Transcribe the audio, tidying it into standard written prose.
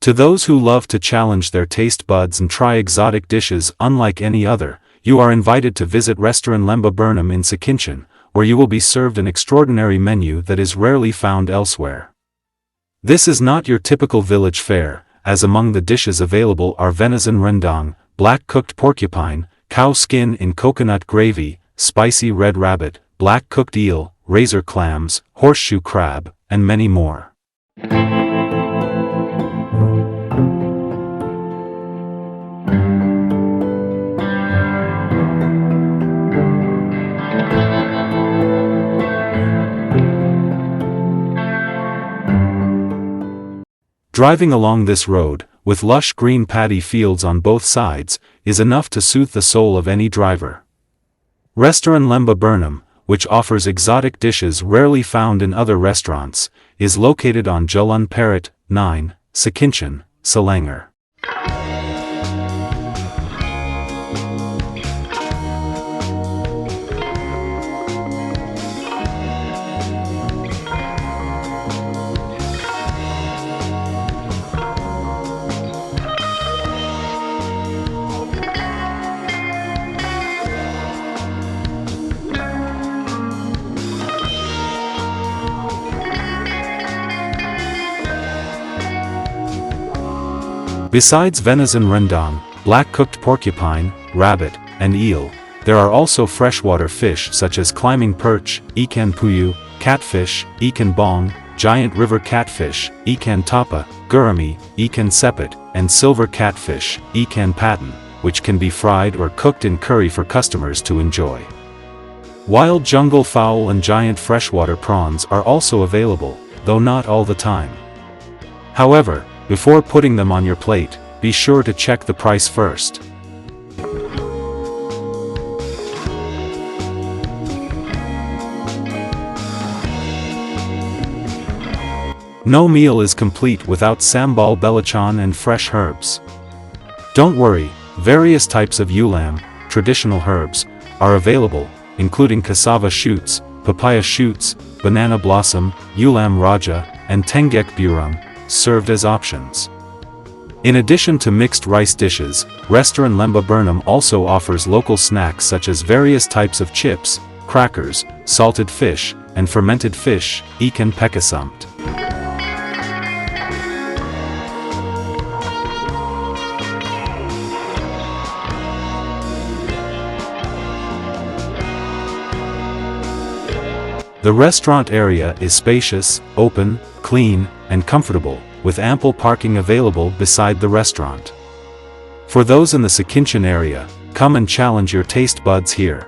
To those who love to challenge their taste buds and try exotic dishes unlike any other, you are invited to visit Restoran Lembah Bernam in Sekinchan, where you will be served an extraordinary menu that is rarely found elsewhere. This is not your typical village fare, as among the dishes available are venison rendang, black cooked porcupine, cow skin in coconut gravy, spicy red rabbit, black cooked eel, razor clams, horseshoe crab, and many more. Driving along this road, with lush green paddy fields on both sides, is enough to soothe the soul of any driver. Restoran Lembah Bernam, which offers exotic dishes rarely found in other restaurants, is located on Jalan Parit, 9, Sekinchan, Selangor. Besides venison rendang, black-cooked porcupine, rabbit, and eel, there are also freshwater fish such as climbing perch, ikan puyuh, catfish, ikan bong, giant river catfish, ikan tapa, gurami, ikan sepet, and silver catfish, ikan patin, which can be fried or cooked in curry for customers to enjoy. Wild jungle fowl and giant freshwater prawns are also available, though not all the time. However, before putting them on your plate, be sure to check the price first. No meal is complete without sambal belacan and fresh herbs. Don't worry, various types of ulam, traditional herbs, are available, including cassava shoots, papaya shoots, banana blossom, ulam raja, and tenggek burung, served as options. In addition to mixed rice dishes, Restoran Lembah Bernam also offers local snacks such as various types of chips, crackers, salted fish, and fermented fish, ikan pekasamt. The restaurant area is spacious, open, clean, and comfortable, with ample parking available beside the restaurant. For those in the Sekinchan area, come and challenge your taste buds here.